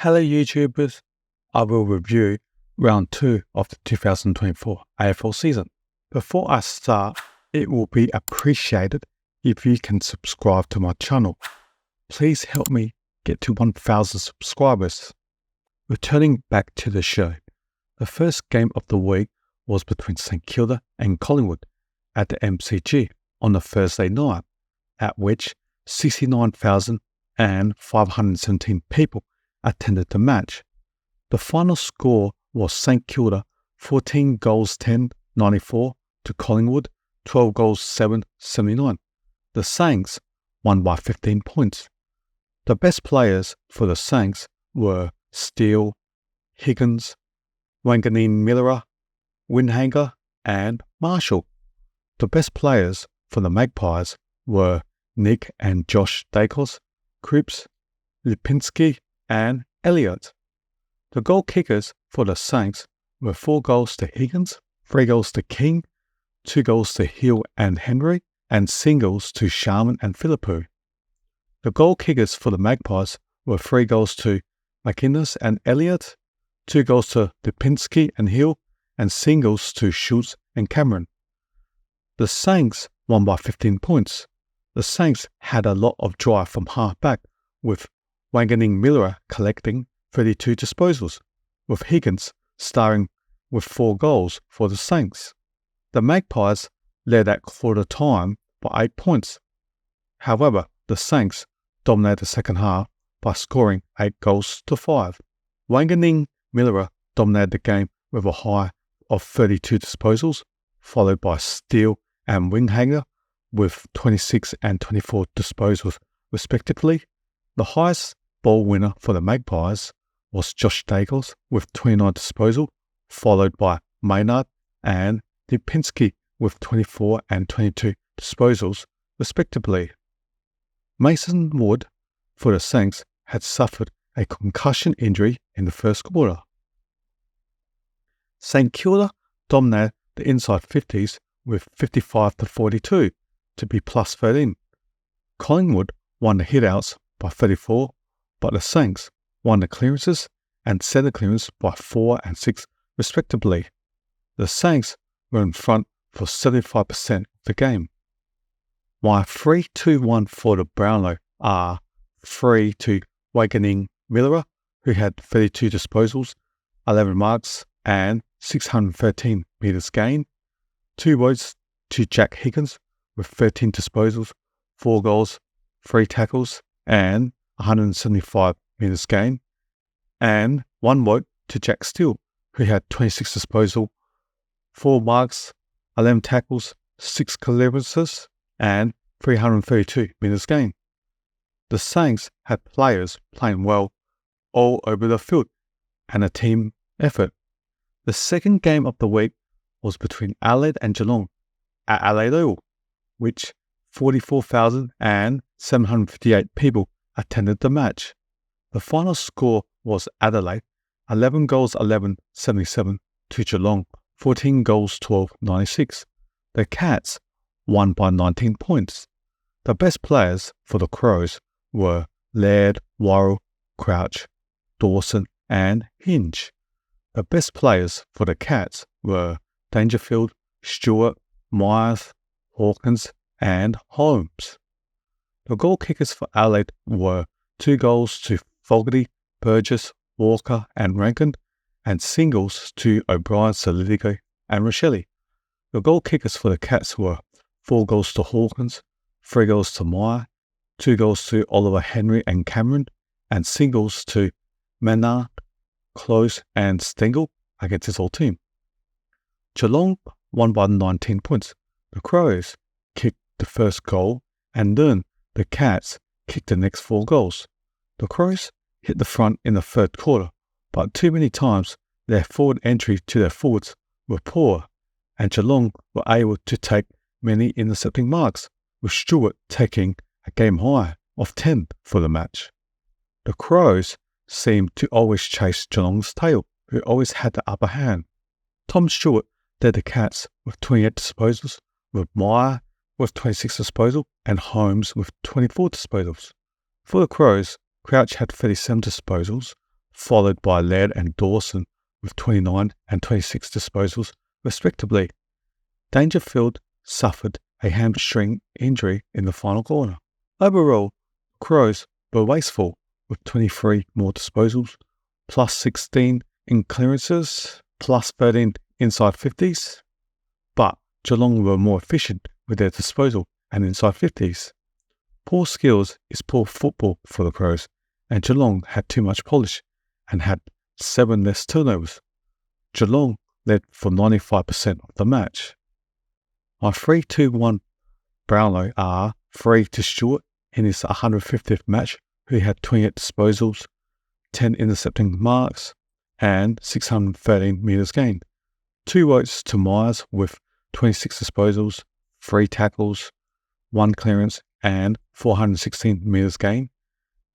Hello YouTubers, I will review round 2 of the 2024 AFL season. Before I start, it will be appreciated if you can subscribe to my channel. Please help me get to 1,000 subscribers. Returning back to the show, the first game of the week was between St Kilda and Collingwood at the MCG on a Thursday night, at which 69,517 people attended the match. The final score was St Kilda 14 goals 10 94 to Collingwood 12 goals 7 79. The Saints won by 15 points. The best players for the Saints were Steele, Higgins, Wanganeen-Milera, Windhager and Marshall. The best players for the Magpies were Nick and Josh Dacos, Cripps, Lipinski and Elliott. The goal kickers for the Saints were 4 goals to Higgins, 3 goals to King, 2 goals to Hill and Henry, and singles to Sharman and Philippou. The goal kickers for the Magpies were 3 goals to McInnes and Elliott, 2 goals to Lipinski and Hill, and singles to Schultz and Cameron. The Saints won by 15 points. The Saints had a lot of drive from half-back, with Wanganeen-Milera collecting 32 disposals, with Higgins starring with 4 goals for the Saints. The Magpies led at quarter time by 8 points. However, the Saints dominated the second half by scoring 8 goals to 5. Wanganeen-Milera dominated the game with a high of 32 disposals, followed by Steele and Windhager with 26 and 24 disposals respectively. The highest ball winner for the Magpies was Josh Dacos with 29 disposals, followed by Maynard and Lipinski with 24 and 22 disposals respectively. Mason Wood for the Saints had suffered a concussion injury in the first quarter. St Kilda dominated the inside 50s with 55-42 to be plus 13. Collingwood won the hitouts by 34, but the Saints won the clearances and centre clearance by 4 and 6 respectively. The Saints were in front for 75% of the game. My 3-2-1 for the Brownlow are 3 to Wanganeen-Milera, who had 32 disposals, 11 marks and 613 metres gained. 2 votes to Jack Higgins with 13 disposals, 4 goals, 3 tackles and 175 metres gained. And 1 vote to Jack Steele, who had 26 disposals, 4 marks, 11 tackles, 6 clearances and 332 metres gained. The Saints had players playing well all over the field and a team effort. The second game of the week was between Adelaide and Geelong at Adelaide Oval, which 44,758 people attended the match. The final score was Adelaide 11 goals 11 77 to Geelong 14 goals 12 96. The Cats won by 19 points. The best players for the Crows were Laird, Worrell, Crouch, Dawson and Hinge. The best players for the Cats were Dangerfield, Stewart, Myers, Hawkins and Holmes. The goal kickers for Adelaide were 2 goals to Fogarty, Burgess, Walker and Rankin, and singles to O'Brien, Solidico and Rochelle. The goal kickers for the Cats were 4 goals to Hawkins, 3 goals to Meyer, 2 goals to Oliver Henry and Cameron, and singles to Maynard, Close and Stengel against his old team. Geelong won by 19 points. The Crows kicked the first goal and then the Cats kicked the next 4 goals. The Crows hit the front in the third quarter, but too many times their forward entry to their forwards were poor, and Geelong were able to take many intercepting marks, with Stewart taking a game high of 10 for the match. The Crows seemed to always chase Geelong's tail, who always had the upper hand. Tom Stewart led the Cats with 28 disposals, with Meyer with 26 disposals and Holmes with 24 disposals. For the Crows, Crouch had 37 disposals, followed by Laird and Dawson with 29 and 26 disposals, respectively. Dangerfield suffered a hamstring injury in the final quarter. Overall, Crows were wasteful with 23 more disposals, plus 16 in clearances, plus 13 inside 50s, but Geelong were more efficient with their disposal and inside 50s. Poor skills is poor football for the Crows, and Geelong had too much polish and had 7 less turnovers. Geelong led for 95% of the match. My 3-2-1 Brownlow are 3 to Stewart in his 150th match, who had 28 disposals, 10 intercepting marks, and 613 metres gained. 2 votes to Myers with 26 disposals, 3 tackles, 1 clearance, and 416 metres gained,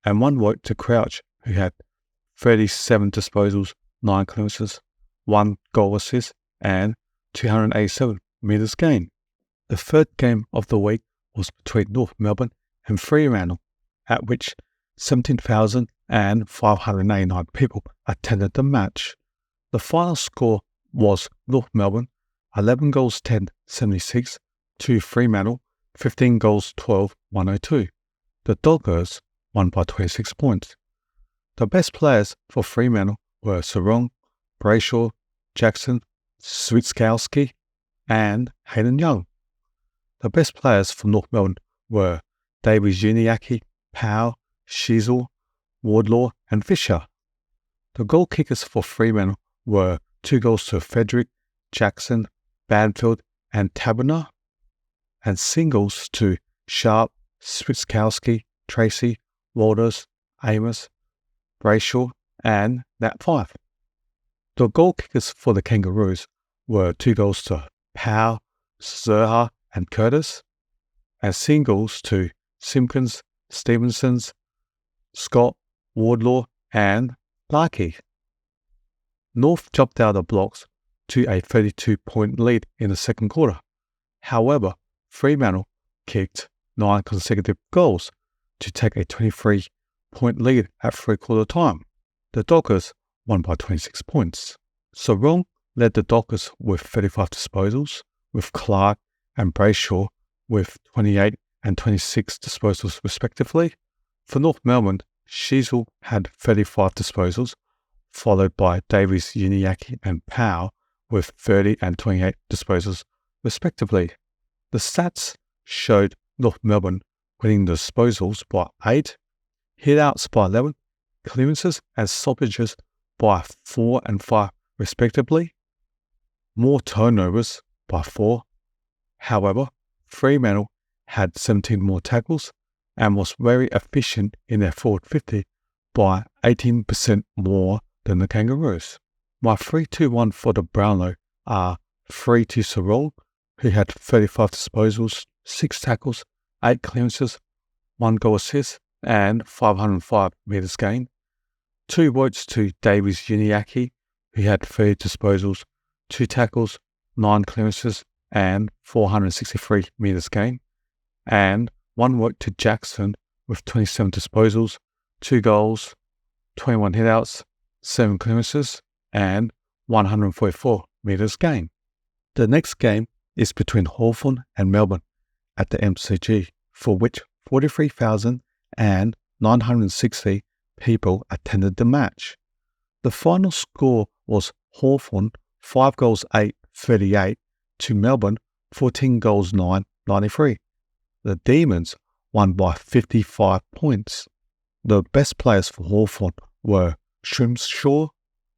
and 1 vote to Crouch, who had 37 disposals, 9 clearances, 1 goal assist, and 287 metres gained. The third game of the week was between North Melbourne and Fremantle, at which 17,589 people attended the match. The final score was North Melbourne 11 goals 10 76 to Fremantle 15 goals 12 102. The Doggers won by 26 points. The best players for Fremantle were Sarong, Brayshaw, Jackson, Switkowski, and Hayden Young. The best players for North Melbourne were Davies Uniacke, Powell, Sheasel, Wardlaw, and Fisher. The goal kickers for Fremantle were 2 goals to Frederick, Jackson, Banfield, and Taberner, and singles to Sharp, Switkowski, Tracy, Walters, Amos, Brayshaw, and Nat Fife. The goal kickers for the Kangaroos were 2 goals to Powell, Zerha, and Curtis, and singles to Simpkins, Stevensons, Scott, Wardlaw, and Larkey. North jumped out of the blocks to a 32-point lead in the second quarter. However, Fremantle kicked 9 consecutive goals to take a 23-point lead at three-quarter time. The Dockers won by 26 points. Sarong led the Dockers with 35 disposals, with Clark and Brayshaw with 28 and 26 disposals respectively. For North Melbourne, Sheasel had 35 disposals, followed by Davies, Uniacke, and Powell with 30 and 28 disposals respectively. The stats showed North Melbourne winning the disposals by 8, hit-outs by 11, clearances and stoppages by 4 and 5 respectively, more turnovers by 4. However, Fremantle had 17 more tackles and was very efficient in their forward 50 by 18% more than the Kangaroos. My 3-2-1 for the Brownlow are 3 to Sarong, who had 35 disposals, 6 tackles, 8 clearances, 1 goal assist, and 505 metres gained. 2 votes to Davies Uniacke, who had 30 disposals, 2 tackles, 9 clearances, and 463 metres gained, and 1 vote to Jackson with 27 disposals, 2 goals, 21 hit-outs, 7 clearances, and 144 metres gained. The next game is between Hawthorn and Melbourne at the MCG, for which 43,960 people attended the match. The final score was Hawthorn 5 goals 8 38 to Melbourne 14 goals 9 93. The Demons won by 55 points. The best players for Hawthorn were Shrimshaw,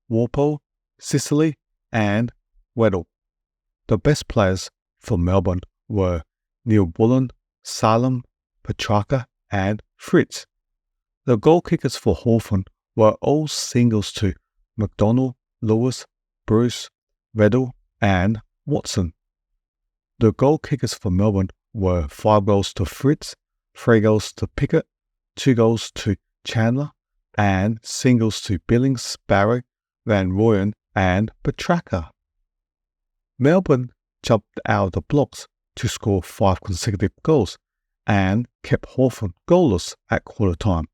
Walpole, Sicily, and Weddle. The best players for Melbourne were Neil Bullen, Salem, Petrarca, and Fritz. The goal kickers for Hawthorn were all singles to McDonald, Lewis, Bruce, Weddle, and Watson. The goal kickers for Melbourne were 5 goals to Fritz, 3 goals to Pickett, 2 goals to Chandler, and singles to Billings, Barrow, Van Rooyen, and Petrarca. Melbourne jumped out of the blocks to score 5 consecutive goals and kept Hawthorn goalless at quarter time.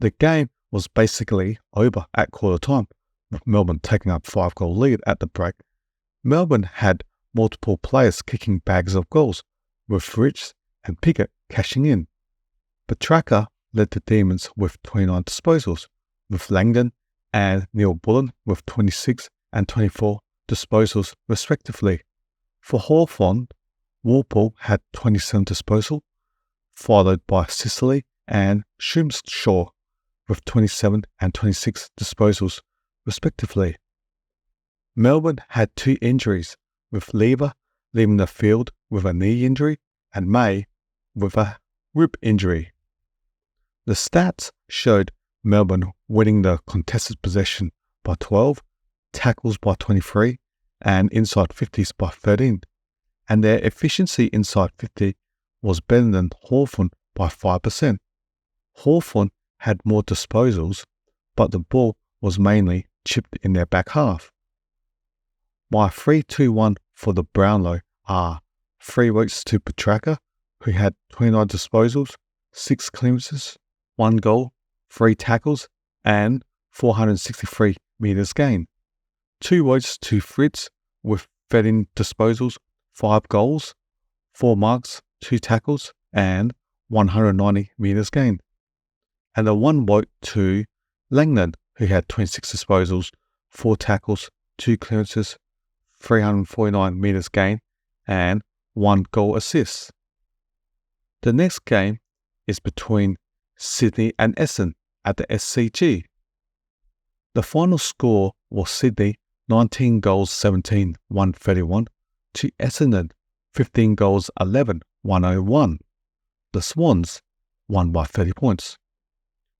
The game was basically over at quarter time, with Melbourne taking up 5-goal lead at the break. Melbourne had multiple players kicking bags of goals, with Rich and Pickett cashing in. Petrarca led the Demons with 29 disposals, with Langdon and Neil Bullen with 26 and 24 disposals respectively. For Hawthorn, Walpole had 27 disposals, followed by Sicily and Shumshaw with 27 and 26 disposals respectively. Melbourne had 2 injuries, with Lever leaving the field with a knee injury and May with a rib injury. The stats showed Melbourne winning the contested possession by 12, tackles by 23, and inside 50s by 13, and their efficiency inside 50 was better than Hawthorn by 5%. Hawthorn had more disposals, but the ball was mainly chipped in their back half. My 3-2-1 for the Brownlow are 3 votes to Petrarca, who had 29 disposals, 6 clearances, 1 goal, 3 tackles, and 463 metres gained. 2 votes to Fritz, with 13 disposals, 5 goals, 4 marks, 2 tackles, and 190 metres gained. And a 1 vote to Langdon, who had 26 disposals, 4 tackles, 2 clearances, 349 metres gained, and 1 goal assist. The next game is between Sydney and Essendon at the SCG. The final score was Sydney 19 goals 17, 131 to Essendon 15 goals 11, 101. The Swans won by 30 points.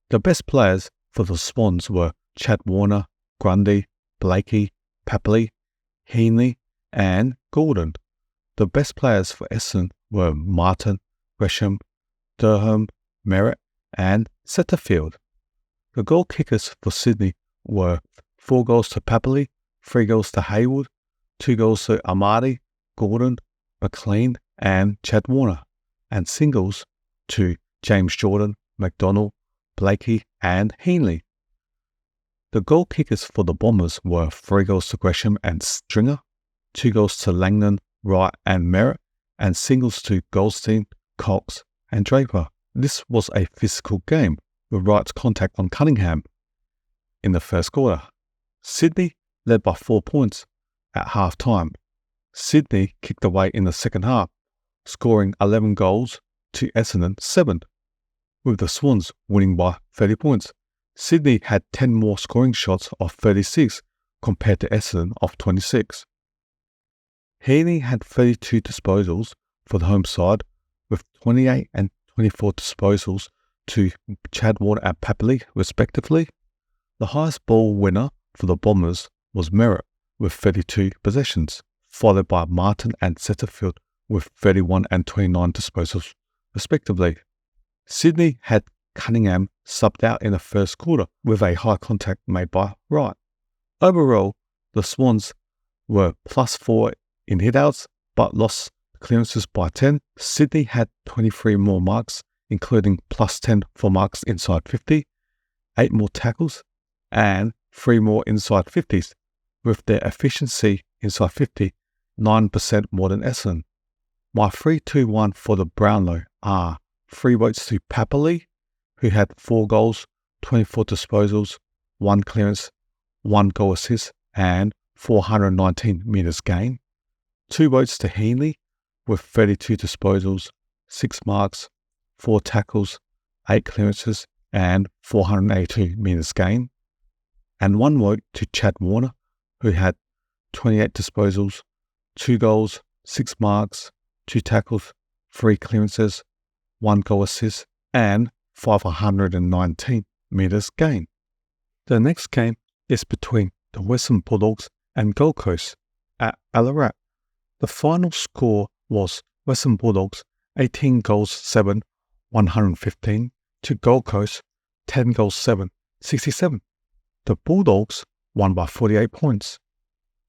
The best players for the Swans were Chad Warner, Grundy, Blakey, Papley, Heenley, and Gordon. The best players for Essendon were Martin, Gresham, Durham, Merritt, and Setterfield. The goal kickers for Sydney were 4 goals to Papley, 3 goals to Haywood, 2 goals to Amadi, Gordon, McLean, and Chad Warner, and singles to James Jordan, McDonald, Blakey, and Heenley. The goal kickers for the Bombers were 3 goals to Gresham and Stringer, 2 goals to Langdon, Wright, and Merritt, and singles to Goldstein, Cox, and Draper. This was a physical game, with Wright's contact on Cunningham in the first quarter. Sydney led by 4 points at half-time. Sydney kicked away in the second half, scoring 11 goals to Essendon 7, with the Swans winning by 30 points. Sydney had 10 more scoring shots of 36 compared to Essendon of 26. Heaney had 32 disposals for the home side, with 28 and 24 disposals to Chad Warner and Papley, respectively. The highest ball winner for the Bombers was Merritt with 32 possessions, followed by Martin and Setterfield with 31 and 29 disposals, respectively. Sydney had Cunningham subbed out in the first quarter with a high contact made by Wright. Overall, the Swans were +4 in hitouts, but lost clearances by 10. Sydney had 23 more marks, including +10 for marks inside 50, 8 more tackles, and 3 more inside 50s, with their efficiency inside 50 9% more than Essendon. My 3-2-1 for the Brownlow are 3 votes to Papley, who had 4 goals, 24 disposals, 1 clearance, 1 goal assist, and 419 metres gained. 2 votes to Heenley, with 32 disposals, 6 marks, 4 tackles, 8 clearances, and 482 metres gained. And 1 vote to Chad Warner, who had 28 disposals, 2 goals, 6 marks, 2 tackles, 3 clearances, 1 goal assist, and 519 metres gained. The next game is between the Western Bulldogs and Gold Coast at Ballarat. The final score was Western Bulldogs 18 goals 7, 115 to Gold Coast 10 goals 7, 67. The Bulldogs won by 48 points.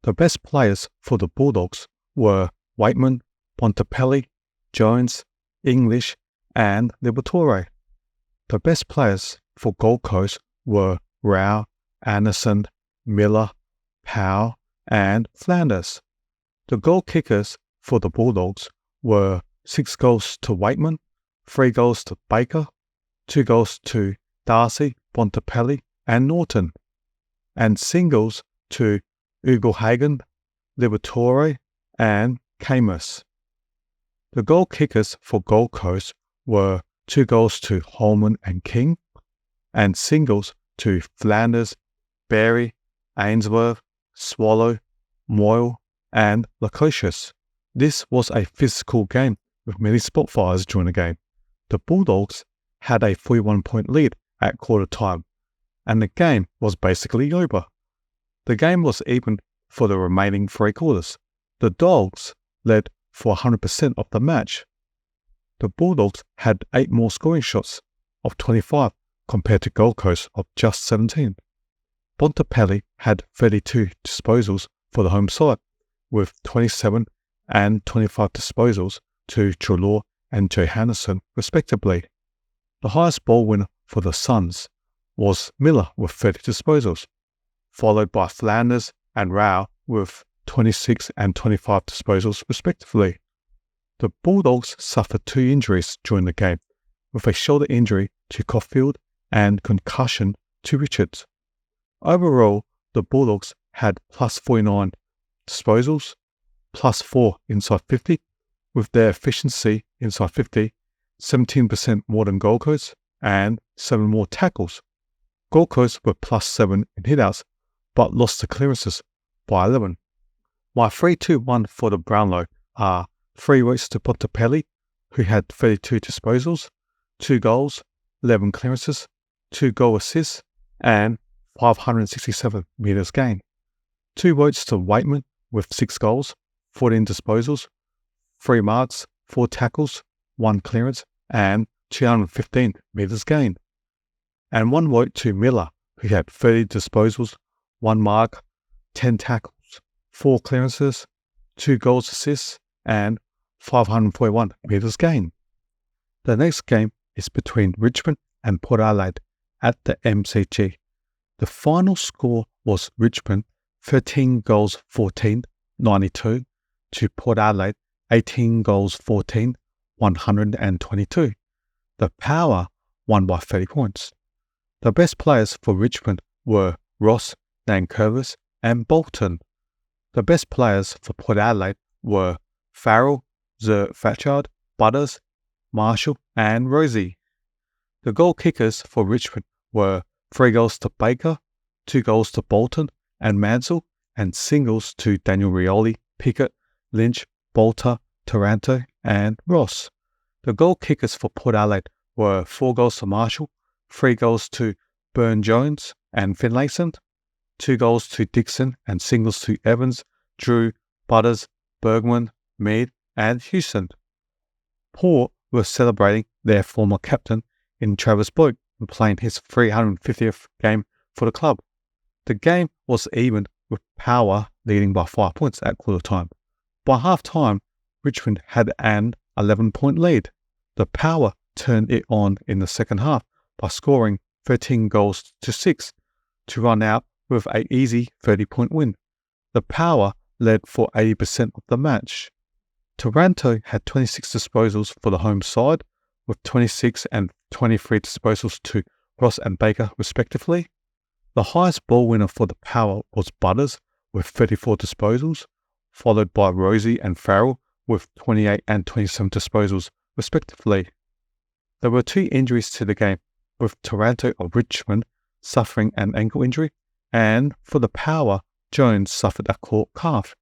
The best players for the Bulldogs were Waitman, Bontempelli, Jones, English, and Liberatore. The best players for Gold Coast were Rao, Anderson, Miller, Powell, and Flanders. The goal kickers for the Bulldogs were 6 goals to Waitman, 3 goals to Baker, 2 goals to Darcy, Bontempelli, and Norton, and singles to Ugelhagen, Liberatore, and Camus. The goal kickers for Gold Coast were 2 goals to Holman and King, and singles to Flanders, Berry, Ainsworth, Swallow, Moyle, and Lacocious. This was a physical game with many spotfires during the game. The Bulldogs had a 41-point lead at quarter time, and the game was basically over. The game was even for the remaining 3 quarters. The Dogs led for 100% of the match. The Bulldogs had 8 more scoring shots of 25 compared to Gold Coast of just 17. Bontempelli had 32 disposals for the home side, with 27 and 25 disposals to Treloar and Johannesson respectively. The highest ball winner for the Suns was Miller with 30 disposals, followed by Flanders and Rao with 26 and 25 disposals respectively. The Bulldogs suffered 2 injuries during the game, with a shoulder injury to Caulfield and concussion to Richards. Overall, the Bulldogs had plus 49 disposals, plus 4 inside 50, with their efficiency inside 50 17% more than Gold Coast and 7 more tackles. Gold Coast were plus 7 in hitouts, but lost the clearances by 11. My 3-2-1 for the Brownlow are 3 votes to Bontempelli, who had 32 disposals, 2 goals, 11 clearances, 2 goal assists, and 567 metres gained. 2 votes to Waitman with 6 goals, 14 disposals, 3 marks, 4 tackles, 1 clearance, and 215 metres gained. And 1 vote to Miller, who had 30 disposals, 1 mark, 10 tackles, 4 clearances, 2 goals assists, and 541 metres gained. The next game is between Richmond and Port Adelaide at the MCG. The final score was Richmond 13 goals 14, 92 to Port Adelaide 18 goals 14, 122. The Power won by 30 points. The best players for Richmond were Ross, Nankervis, and Bolton. The best players for Port Adelaide were Farrell, Zerfachard, Butters, Marshall, and Rosie. The goal kickers for Richmond were 3 goals to Baker, 2 goals to Bolton and Mansell, and singles to Daniel Rioli, Pickett, Lynch, Bolter, Taranto, and Ross. The goal kickers for Port Adelaide were 4 goals to Marshall, 3 goals to Burne-Jones and Finlayson, 2 goals to Dixon and singles to Evans, Drew, Butters, Bergman, Mead, and Houston. Port were celebrating their former captain in Travis Boak and playing his 350th game for the club. The game was even, with Power leading by 5 points at quarter time. By half time, Richmond had an 11-point lead. The Power turned it on in the second half by scoring 13 goals to 6 to run out with an easy 30-point win. The Power led for 80% of the match. Taranto had 26 disposals for the home side, with 26 and 23 disposals to Ross and Baker respectively. The highest ball winner for the Power was Butters with 34 disposals, followed by Rosie and Farrell with 28 and 27 disposals respectively. There were 2 injuries to the game, with Taranto of Richmond suffering an ankle injury, and for the Power, Jones suffered a caught calf.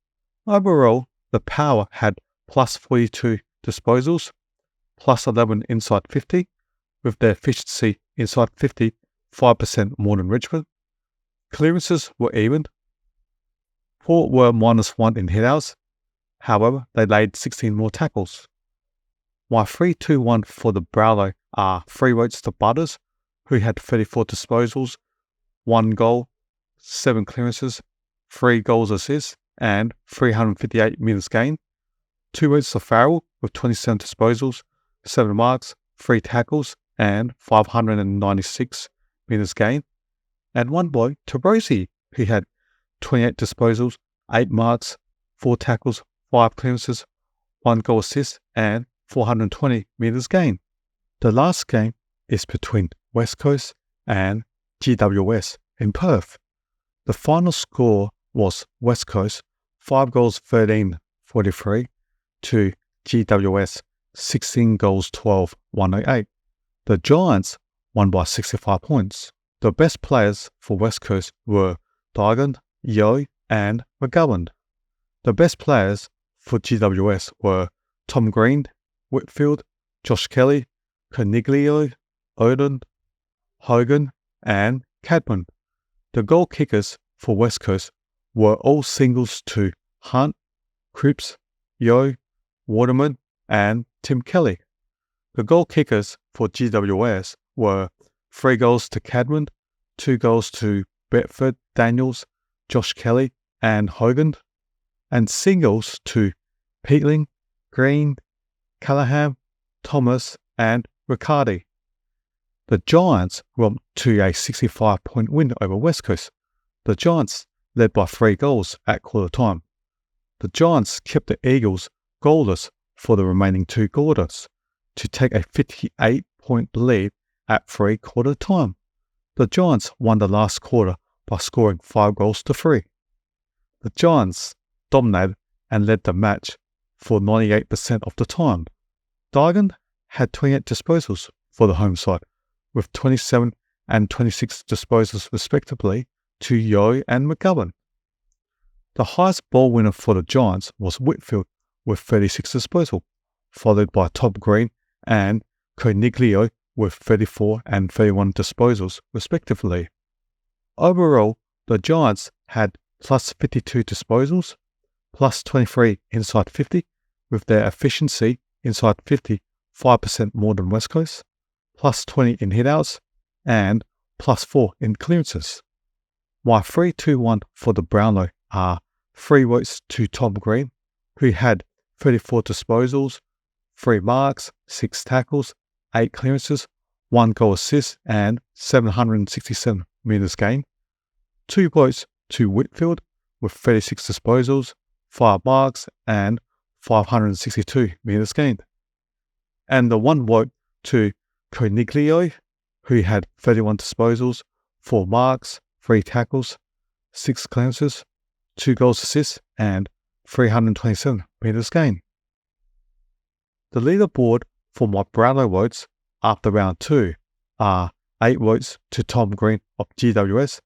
Overall, the Power had plus 42 disposals, plus 11 inside 50, with their efficiency inside 50 5% more than Richmond. Clearances were even. Port were -1 in hitouts, however, they laid 16 more tackles. My 3-2-1 for the Brownlow are 3 votes to Butters, who had 34 disposals, 1 goal, 7 clearances, 3 goals assists, and 358 metres gained. 2 votes to Farrell with 27 disposals, 7 marks, 3 tackles, and 596 metres gained. and 1 vote to Rosie, who had 28 disposals, 8 marks, 4 tackles, 5 clearances, 1 goal assist, and 420 metres gained. The last game is between West Coast and GWS in Perth. The final score was West Coast 5 goals 13-43 to GWS 16 goals 12-108. The Giants won by 65 points. The best players for West Coast were Dygan, Yeo, and McGowan. The best players for GWS were Tom Green, Whitfield, Josh Kelly, Coniglio, Odin, Hogan, and Cadman. The goal kickers for West Coast were all singles to Hunt, Cripps, Yeo, Waterman, and Tim Kelly. The goal kickers for GWS were 3 goals to Cadman, 2 goals to Bedford, Daniels, Josh Kelly, and Hogan, and singles to Peatling, Green, Callahan, Thomas, and Riccardi. The Giants romped to a 65-point win over West Coast. The Giants led by 3 goals at quarter time. The Giants kept the Eagles goalless for the remaining 2 quarters to take a 58-point lead at 3-quarter time. The Giants won the last quarter by scoring 5 goals to 3. The Giants dominated and led the match for 98% of the time. Dygan had 28 disposals for the home side, with 27 and 26 disposals respectively to Yeo and McGowan. The highest ball winner for the Giants was Whitfield with 36 disposals, followed by Tom Green and Coniglio with 34 and 31 disposals respectively. Overall, the Giants had plus 52 disposals, plus 23 inside 50, with their efficiency inside 50 5% more than West Coast, plus 20 in hitouts, and plus 4 in clearances. My 3-2-1 for the Brownlow are 3 votes to Tom Green, who had 34 disposals, 3 marks, 6 tackles, 8 clearances, 1 goal assist, and 767 metres gained. 2 votes to Whitfield with 36 disposals, 5 marks, and 562 metres gained. And the 1 vote to Coniglio, who had 31 disposals, 4 marks, 3 tackles, 6 clearances, 2 goals assists, and 327 metres gained. The leaderboard for my Brownlow votes after round 2 are 8 votes to Tom Green of GWS,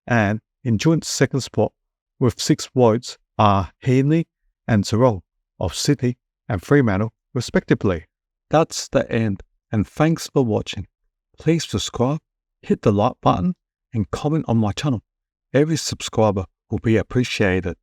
and in joint second spot with 6 votes are Heaney and Zerrell of Sydney and Fremantle respectively. That's the end, and thanks for watching. Please subscribe, hit the like button, and comment on my channel. Every subscriber will be appreciated.